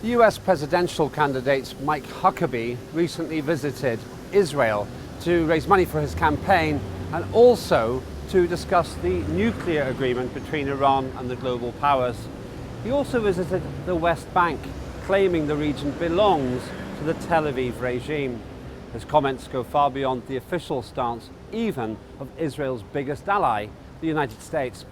The US presidential candidate Mike Huckabee recently visited Israel to raise money for his campaign and also to discuss the nuclear agreement between Iran and the global powers. He also visited the West Bank, claiming the region belongs to the Tel Aviv regime. His comments go far beyond the official stance, even of Israel's biggest ally, the United States.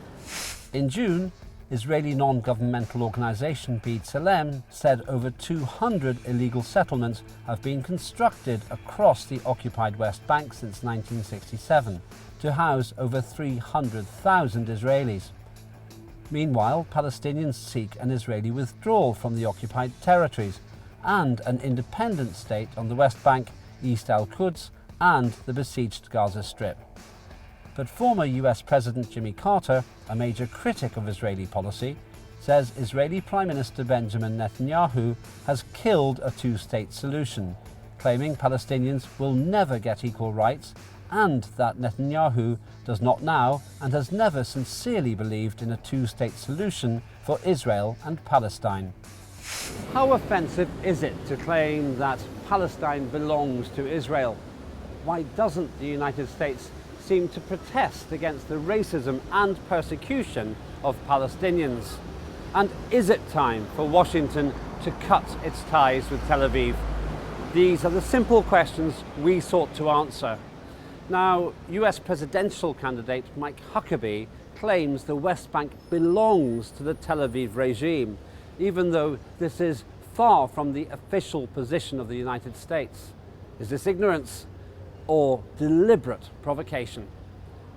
In June, Israeli non-governmental organisation B'Tselem said over 200 illegal settlements have been constructed across the occupied West Bank since 1967 to house over 300,000 Israelis. Meanwhile, Palestinians seek an Israeli withdrawal from the occupied territories and an independent state on the West Bank, East al-Quds and the besieged Gaza Strip. But former US President Jimmy Carter, a major critic of Israeli policy, says Israeli Prime Minister Benjamin Netanyahu has killed a two-state solution, claiming Palestinians will never get equal rights and that Netanyahu does not now and has never sincerely believed in a two-state solution for Israel and Palestine. How offensive is it to claim that Palestine belongs to Israel? Why doesn't the United States seem to protest against the racism and persecution of Palestinians? And is it time for Washington to cut its ties with Tel Aviv? These are the simple questions we sought to answer. Now, US presidential candidate Mike Huckabee claims the West Bank belongs to the Tel Aviv regime, even though this is far from the official position of the United States. Is this ignorance or deliberate provocation?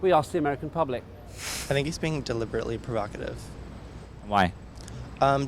We asked the American public. I think he's being deliberately provocative. Why?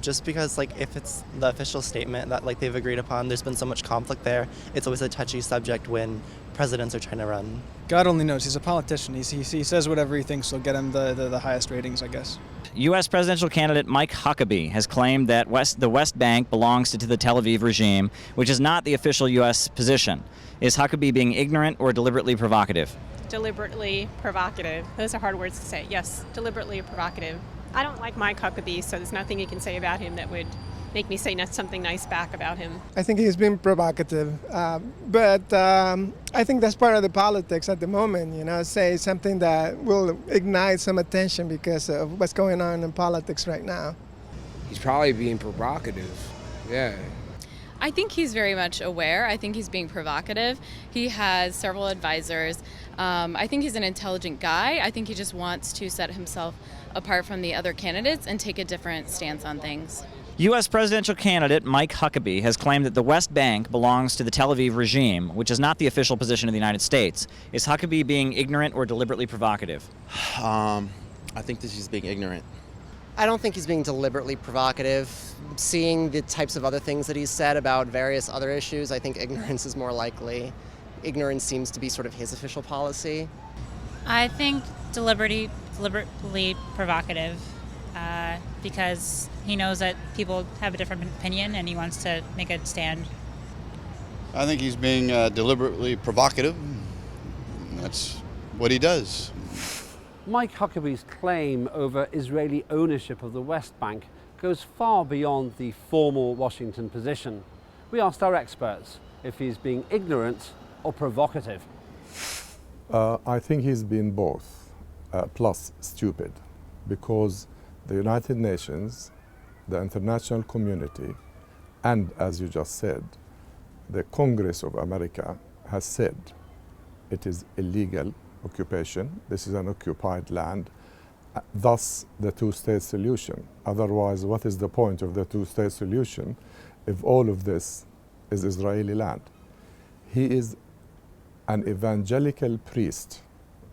Just because, if it's the official statement that they've agreed upon, there's been so much conflict there. It's always a touchy subject when presidents are trying to run. God only knows. He's a politician. He says whatever he thinks will get him the highest ratings, I guess. U.S. presidential candidate Mike Huckabee has claimed that the West Bank belongs to the Tel Aviv regime, which is not the official U.S. position. Is Huckabee being ignorant or deliberately provocative? Deliberately provocative. Those are hard words to say. Yes, deliberately provocative. I don't like Mike Huckabee, so there's nothing you can say about him that would make me say something nice back about him. I think he's been provocative, but I think that's part of the politics at the moment, say something that will ignite some attention because of what's going on in politics right now. He's probably being provocative, yeah. I think he's very much aware. I think he's being provocative. He has several advisors. I think he's an intelligent guy. I think he just wants to set himself apart from the other candidates and take a different stance on things. U.S. presidential candidate Mike Huckabee has claimed that the West Bank belongs to the Tel Aviv regime, which is not the official position of the United States. Is Huckabee being ignorant or deliberately provocative? I think that he's being ignorant. I don't think he's being deliberately provocative. Seeing the types of other things that he's said about various other issues, I think ignorance is more likely. Ignorance seems to be sort of his official policy. I think deliberately provocative because he knows that people have a different opinion and he wants to make a stand. I think he's being deliberately provocative. That's what he does. Mike Huckabee's claim over Israeli ownership of the West Bank goes far beyond the formal Washington position. We asked our experts if he's being ignorant or provocative. I think he's been both, plus stupid, because the United Nations, the international community, and as you just said, the Congress of America has said it is illegal occupation. This is an occupied land. Thus, the two-state solution. Otherwise, what is the point of the two-state solution if all of this is Israeli land? He is an evangelical priest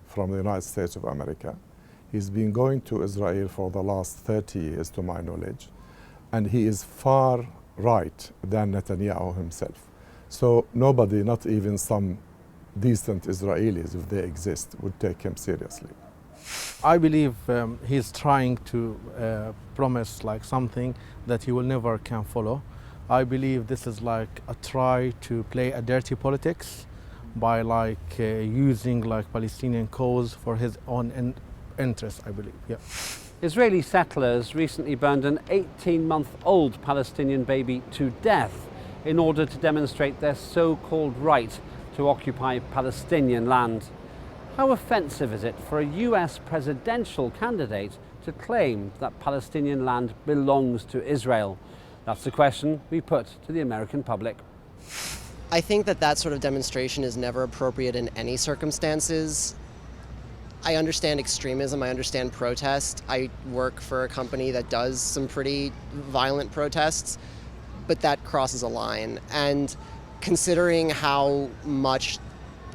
from the United States of America. He's been going to Israel for the last 30 years, to my knowledge, and he is far right than Netanyahu himself. So nobody, not even some decent Israelis, if they exist, would take him seriously. I believe he's trying to promise something that he will never can follow. I believe this is a try to play a dirty politics by using Palestinian cause for his own interest, I believe. Yeah. Israeli settlers recently burned an 18-month-old Palestinian baby to death in order to demonstrate their so-called right to occupy Palestinian land. How offensive is it for a US presidential candidate to claim that Palestinian land belongs to Israel? That's the question we put to the American public. I think that sort of demonstration is never appropriate in any circumstances. I understand extremism, I understand protest. I work for a company that does some pretty violent protests, but that crosses a line. And considering how much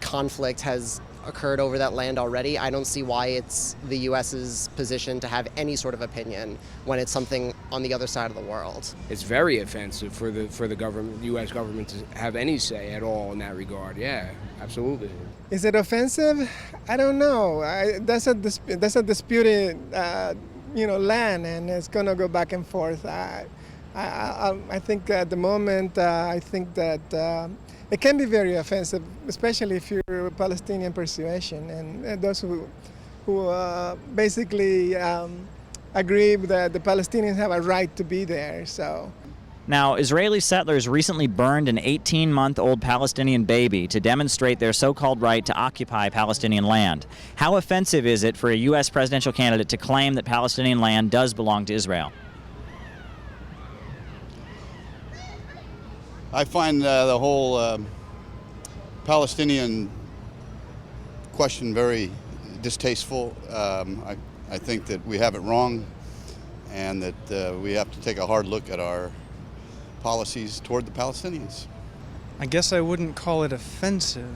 conflict has occurred over that land already, I don't see why it's the US's position to have any sort of opinion when it's something on the other side of the world. It's very offensive for the government, U.S. government, to have any say at all in that regard. Yeah, absolutely. Is it offensive? I don't know. That's a disputed, land, and it's going to go back and forth. I think at the moment, I think that it can be very offensive, especially if you're a Palestinian persuasion and those who basically agree that the Palestinians have a right to be there. So. Now, Israeli settlers recently burned an 18-month-old Palestinian baby to demonstrate their so-called right to occupy Palestinian land. How offensive is it for a U.S. presidential candidate to claim that Palestinian land does belong to Israel? I find the whole Palestinian question very distasteful. I think that we have it wrong, and that we have to take a hard look at our policies toward the Palestinians. I guess I wouldn't call it offensive.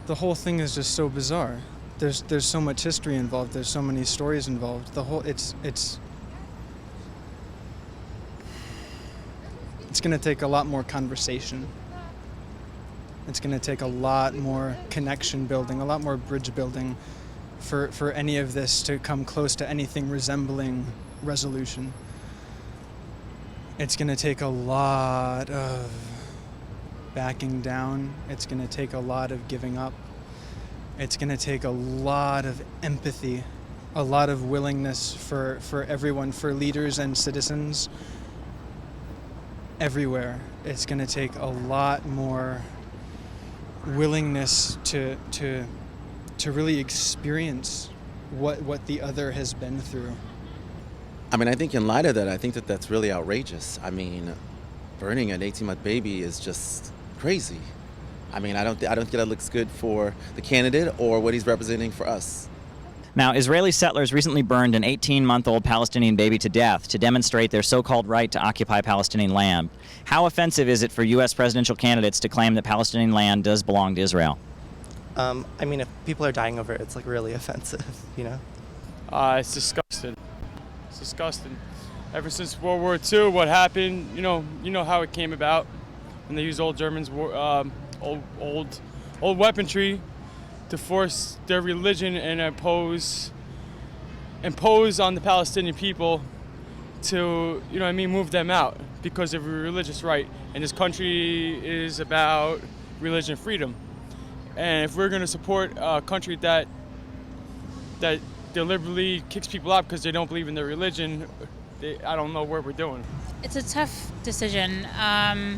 The whole thing is just so bizarre. There's so much history involved. There's so many stories involved. It's going to take a lot more conversation. It's going to take a lot more connection building, a lot more bridge building for any of this to come close to anything resembling resolution. It's going to take a lot of backing down. It's going to take a lot of giving up. It's going to take a lot of empathy, a lot of willingness for everyone, for leaders and citizens everywhere. It's going to take a lot more willingness to really experience what the other has been through. I mean, I think in light of that, I think that that's really outrageous. I mean, burning an 18-month baby is just crazy. I mean, I don't think that looks good for the candidate or what he's representing for us. Now, Israeli settlers recently burned an 18-month-old Palestinian baby to death to demonstrate their so-called right to occupy Palestinian land. How offensive is it for U.S. presidential candidates to claim that Palestinian land does belong to Israel? I mean, if people are dying over it, it's like really offensive, you know? It's disgusting. It's disgusting. Ever since World War II, what happened, you know how it came about. And they used old Germans, old weaponry to force their religion and impose on the Palestinian people to, move them out because of a religious right. And this country is about religion freedom. And if we're going to support a country that deliberately kicks people out because they don't believe in their religion, I don't know what we're doing. It's a tough decision. I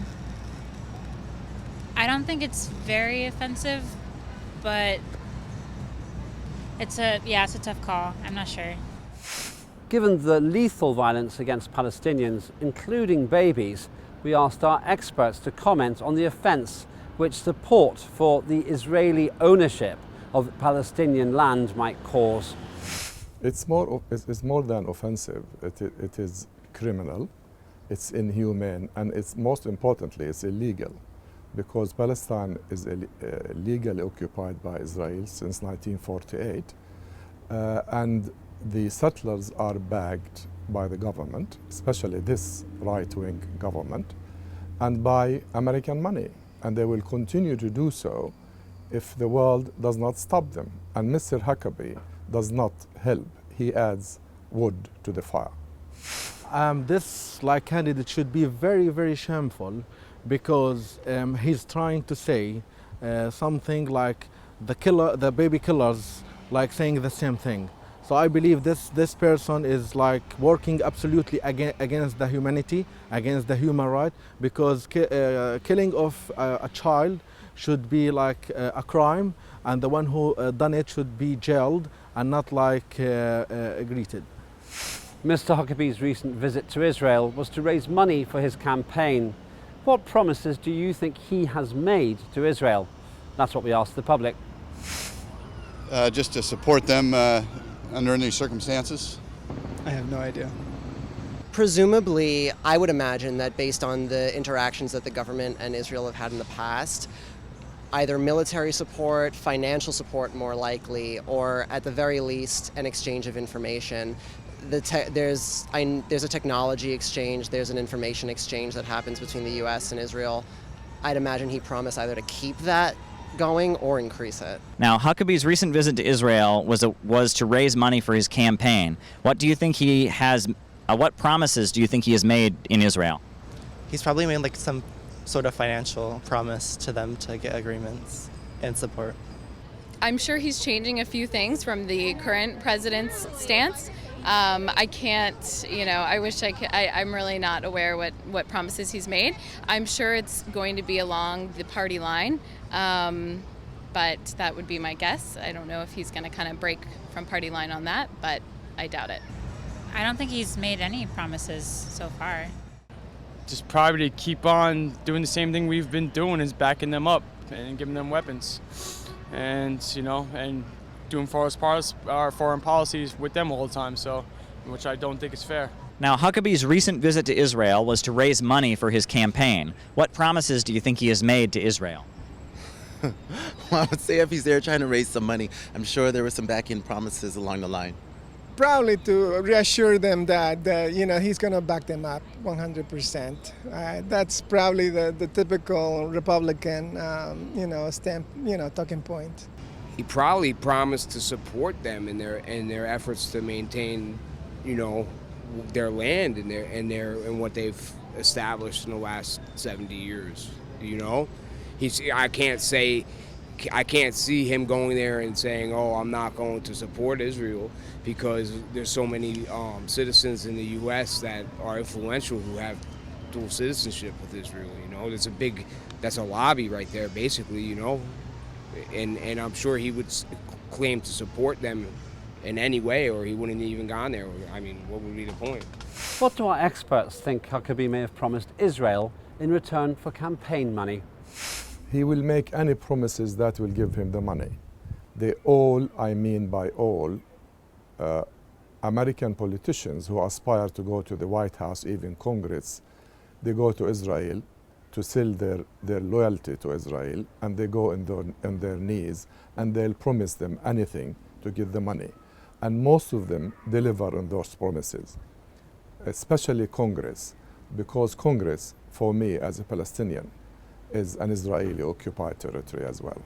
don't think it's very offensive, but it's a tough call. I'm not sure. Given the lethal violence against Palestinians, including babies, we asked our experts to comment on the offence which support for the Israeli ownership of Palestinian land might cause. It's more than offensive. It is criminal, it's inhumane, and it's most importantly, it's illegal, because Palestine is legally occupied by Israel since 1948, and the settlers are backed by the government, especially this right-wing government, and by American money. And they will continue to do so if the world does not stop them. And Mr. Huckabee does not help. He adds wood to the fire. This candidate should be very, very shameful, because he's trying to say something like the baby killers, saying the same thing. So I believe this person is like working absolutely against the humanity, against the human right, because killing of a child should be like a crime, and the one who done it should be jailed and not like greeted. Mr. Huckabee's recent visit to Israel was to raise money for his campaign. What promises do you think he has made to Israel? That's what we asked the public. Just to support them under any circumstances. I have no idea. Presumably, I would imagine that based on the interactions that the government and Israel have had in the past, either military support, financial support more likely, or at the very least, an exchange of information. There's a technology exchange, there's an information exchange that happens between the US and Israel. I'd imagine he promised either to keep that going or increase it. Now, Huckabee's recent visit to Israel was to raise money for his campaign. What do you think he has? What promises do you think he has made in Israel? He's probably made like some sort of financial promise to them to get agreements and support. I'm sure he's changing a few things from the current president's stance. I can't, I wish I could, I'm really not aware what promises he's made. I'm sure it's going to be along the party line, but that would be my guess. I don't know if he's going to kind of break from party line on that, but I doubt it. I don't think he's made any promises so far. Just probably to keep on doing the same thing we've been doing, is backing them up and giving them weapons. And, and doing our foreign policies with them all the time, so, which I don't think is fair. Now, Huckabee's recent visit to Israel was to raise money for his campaign. What promises do you think he has made to Israel? Well, I would say if he's there trying to raise some money, I'm sure there were some back-end promises along the line. Probably to reassure them that he's going to back them up 100%. That's probably the typical Republican, talking point. He probably promised to support them in their efforts to maintain, their land and what they've established in the last 70 years. I can't see him going there and saying, "Oh, I'm not going to support Israel," because there's so many citizens in the U.S. that are influential who have dual citizenship with Israel. That's a lobby right there, basically. And I'm sure he would claim to support them in any way, or he wouldn't have even gone there. I mean, what would be the point? What do our experts think Huckabee may have promised Israel in return for campaign money? He will make any promises that will give him the money. By all, American politicians who aspire to go to the White House, even Congress, they go to Israel to sell their loyalty to Israel, and they go on their knees, and they'll promise them anything to give the money. And most of them deliver on those promises, especially Congress, because Congress, for me as a Palestinian, is an Israeli-occupied territory as well.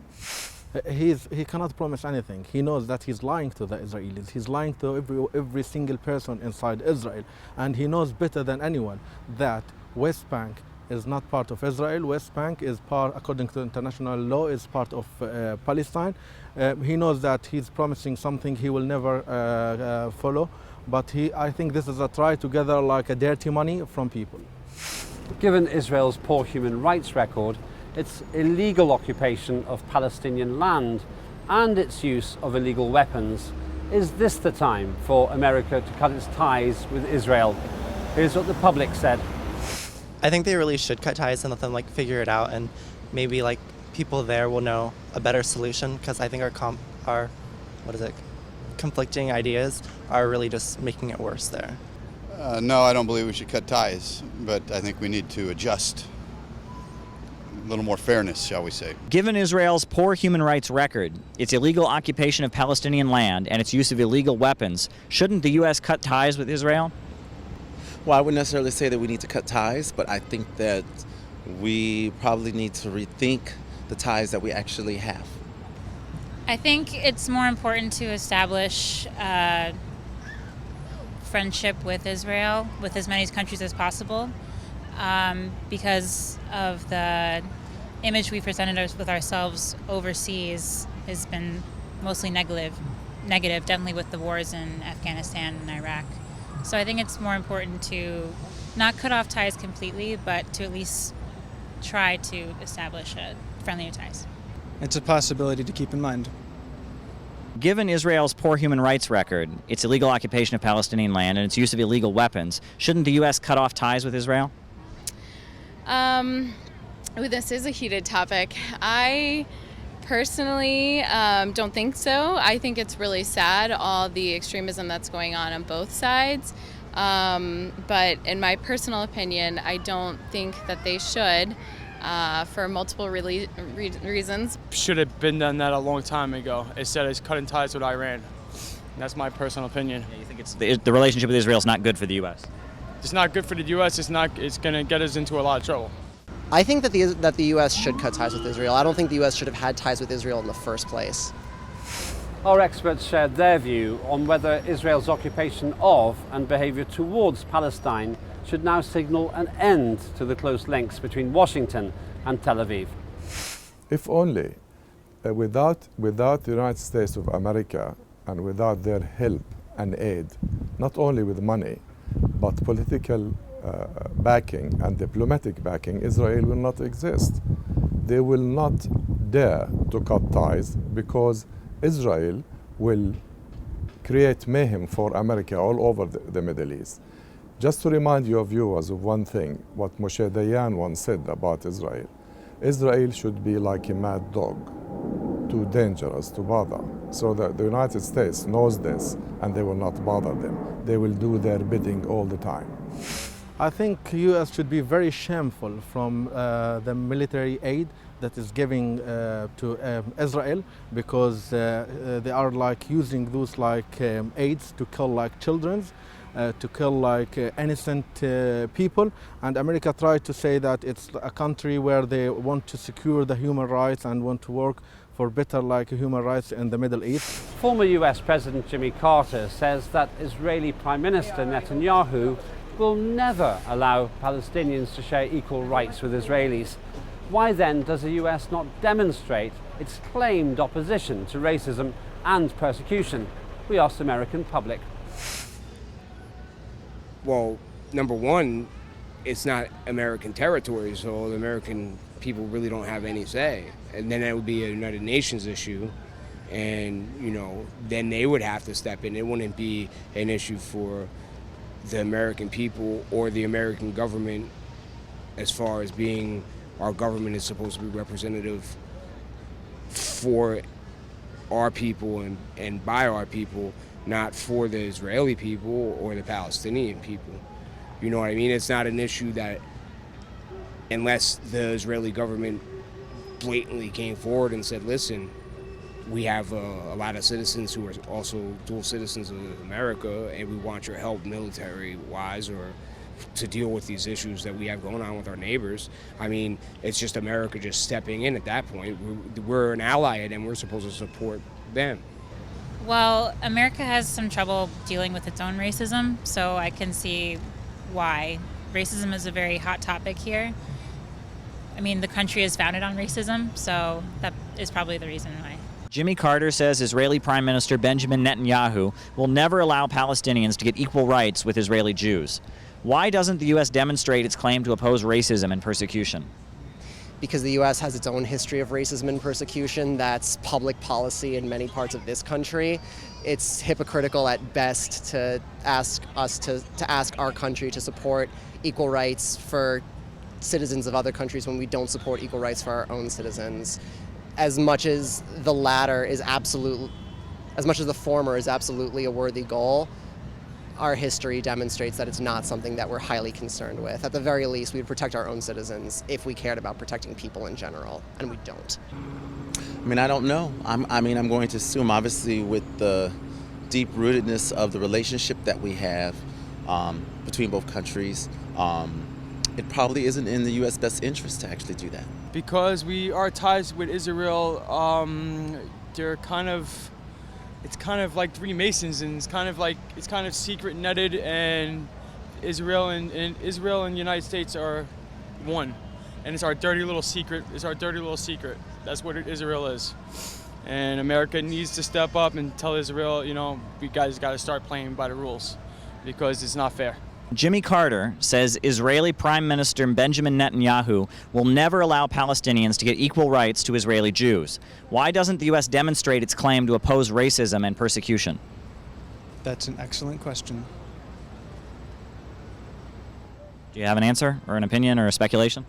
He cannot promise anything. He knows that he's lying to the Israelis. He's lying to every single person inside Israel. And he knows better than anyone that West Bank is not part of Israel. West Bank is part, according to international law, is part of Palestine. He knows that he's promising something he will never follow. But I think this is a try to gather like a dirty money from people. Given Israel's poor human rights record, its illegal occupation of Palestinian land and its use of illegal weapons, is this the time for America to cut its ties with Israel? Here's what the public said. I think they really should cut ties and let them figure it out, and maybe people there will know a better solution, because I think our conflicting ideas are really just making it worse there. No, I don't believe we should cut ties, but I think we need to adjust. A little more fairness, shall we say. Given Israel's poor human rights record, its illegal occupation of Palestinian land, and its use of illegal weapons, shouldn't the U.S. cut ties with Israel? Well, I wouldn't necessarily say that we need to cut ties, but I think that we probably need to rethink the ties that we actually have. I think it's more important to establish friendship with Israel, with as many countries as possible, because of the image we presented with ourselves overseas has been mostly negative. negative, definitely with the wars in Afghanistan and Iraq. So I think it's more important to not cut off ties completely, but to at least try to establish friendly ties. It's a possibility to keep in mind. Given Israel's poor human rights record, its illegal occupation of Palestinian land, and its use of illegal weapons, shouldn't the U.S. cut off ties with Israel? This is a heated topic. I personally don't think so. I think it's really sad, all the extremism that's going on both sides. But in my personal opinion, I don't think that they should, for multiple reasons. Should have been done that a long time ago, instead of cutting ties with Iran. That's my personal opinion. Yeah, you think it's the relationship with Israel is not good for the U.S.? It's not good for the U.S. It's going to get us into a lot of trouble. I think that the U.S. should cut ties with Israel. I don't think the U.S. should have had ties with Israel in the first place. Our experts shared their view on whether Israel's occupation of and behaviour towards Palestine should now signal an end to the close links between Washington and Tel Aviv. If only without the United States of America and without their help and aid, not only with money, but political backing and diplomatic backing, Israel will not exist. They will not dare to cut ties because Israel will create mayhem for America all over the Middle East. Just to remind your viewers of one thing, what Moshe Dayan once said about Israel. Israel should be like a mad dog, too dangerous to bother. So that the United States knows this and they will not bother them. They will do their bidding all the time. I think U.S. should be very shameful from the military aid that is giving to Israel, because they are like using those like aids to kill like children, to kill like innocent people, and America tried to say that it's a country where they want to secure the human rights and want to work for better like human rights in the Middle East. Former US President Jimmy Carter says that Israeli Prime Minister Netanyahu will never allow Palestinians to share equal rights with Israelis. Why then does the US not demonstrate its claimed opposition to racism and persecution? We asked the American public. Well, number one, it's not American territory, so the American people really don't have any say. And then that would be a United Nations issue, and then they would have to step in. It wouldn't be an issue for the American people or the American government, as far as being our government is supposed to be representative for our people and by our people, not for the Israeli people or the Palestinian people. You know what I mean? It's not an issue that, unless the Israeli government blatantly came forward and said, listen, we have a lot of citizens who are also dual citizens of America, and we want your help military-wise or to deal with these issues that we have going on with our neighbors. I mean, it's just America just stepping in at that point. We're an ally, and we're supposed to support them. Well, America has some trouble dealing with its own racism, so I can see why. Racism is a very hot topic here. I mean, the country is founded on racism, so that is probably the reason why. Jimmy Carter says Israeli Prime Minister Benjamin Netanyahu will never allow Palestinians to get equal rights with Israeli Jews. Why doesn't the U.S. demonstrate its claim to oppose racism and persecution? Because the U.S. has its own history of racism and persecution. That's public policy in many parts of this country. It's hypocritical at best to ask us to ask our country to support equal rights for citizens of other countries when we don't support equal rights for our own citizens. As much as the latter is as much as the former is absolutely a worthy goal, our history demonstrates that it's not something that we're highly concerned with. At the very least, we would protect our own citizens if we cared about protecting people in general, and we don't. I mean, I don't know. I'm going to assume, obviously, with the deep-rootedness of the relationship that we have between both countries, it probably isn't in the U.S. best interest to actually do that. Because our ties with Israel, it's kind of like three Masons, and it's kind of secret netted, and Israel and the United States are one, and it's our dirty little secret. That's what Israel is. And America needs to step up and tell Israel, you know, we guys got to start playing by the rules because it's not fair. Jimmy Carter says Israeli Prime Minister Benjamin Netanyahu will never allow Palestinians to get equal rights to Israeli Jews. Why doesn't the U.S. demonstrate its claim to oppose racism and persecution? That's an excellent question. Do you have an answer or an opinion or a speculation?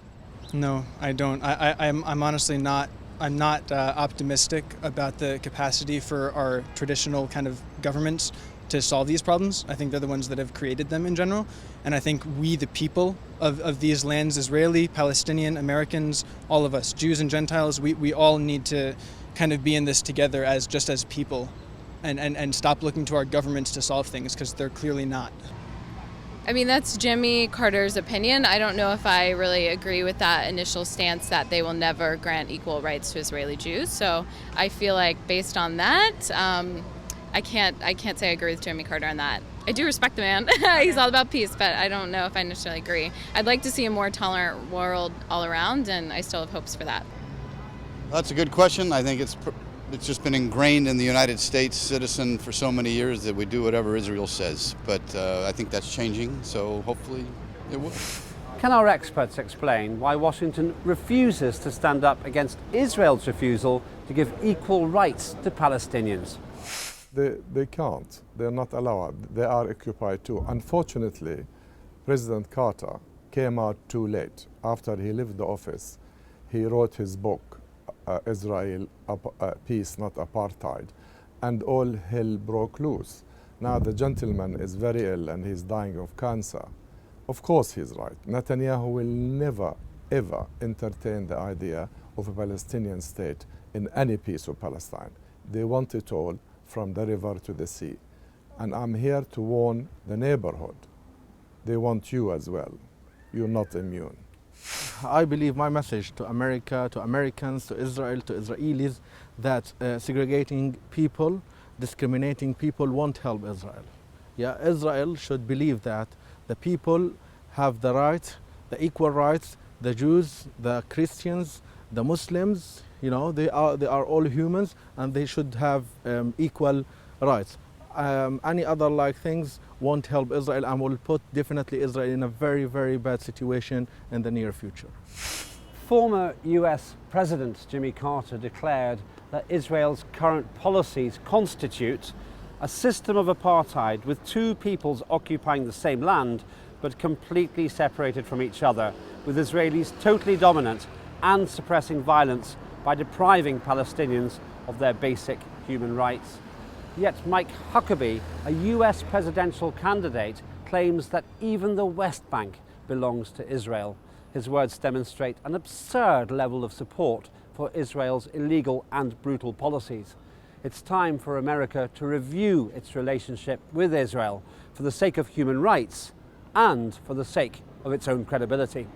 No, I don't. I'm honestly not. I'm not optimistic about the capacity for our traditional kind of governments to solve these problems. I think they're the ones that have created them in general. And I think we, the people of these lands, Israeli, Palestinian, Americans, all of us, Jews and Gentiles, we all need to kind of be in this together as just as people and stop looking to our governments to solve things because they're clearly not. I mean, that's Jimmy Carter's opinion. I don't know if I really agree with that initial stance that they will never grant equal rights to Israeli Jews. So I feel like based on that, I can't say I agree with Jimmy Carter on that. I do respect the man. He's all about peace, but I don't know if I necessarily agree. I'd like to see a more tolerant world all around, and I still have hopes for that. That's a good question. I think it's just been ingrained in the United States citizen for so many years that we do whatever Israel says. But I think that's changing, so hopefully it will. Can our experts explain why Washington refuses to stand up against Israel's refusal to give equal rights to Palestinians? They can't. They're not allowed. They are occupied too. Unfortunately, President Carter came out too late. After he left the office, he wrote his book, Israel, Peace, Not Apartheid, and all hell broke loose. Now the gentleman is very ill and he's dying of cancer. Of course he's right. Netanyahu will never, ever entertain the idea of a Palestinian state in any piece of Palestine. They want it all, from the river to the sea. And I'm here to warn the neighborhood. They want you as well. You're not immune. I believe my message to America, to Americans, to Israel, to Israelis, that segregating people, discriminating people won't help Israel. Yeah, Israel should believe that the people have the right, the equal rights, the Jews, the Christians, the Muslims, you know, they are all humans and they should have equal rights. Any other like things won't help Israel and will put definitely Israel in a very, very bad situation in the near future. Former US President Jimmy Carter declared that Israel's current policies constitute a system of apartheid with two peoples occupying the same land but completely separated from each other, with Israelis totally dominant and suppressing violence by depriving Palestinians of their basic human rights. Yet Mike Huckabee, a US presidential candidate, claims that even the West Bank belongs to Israel. His words demonstrate an absurd level of support for Israel's illegal and brutal policies. It's time for America to review its relationship with Israel for the sake of human rights and for the sake of its own credibility.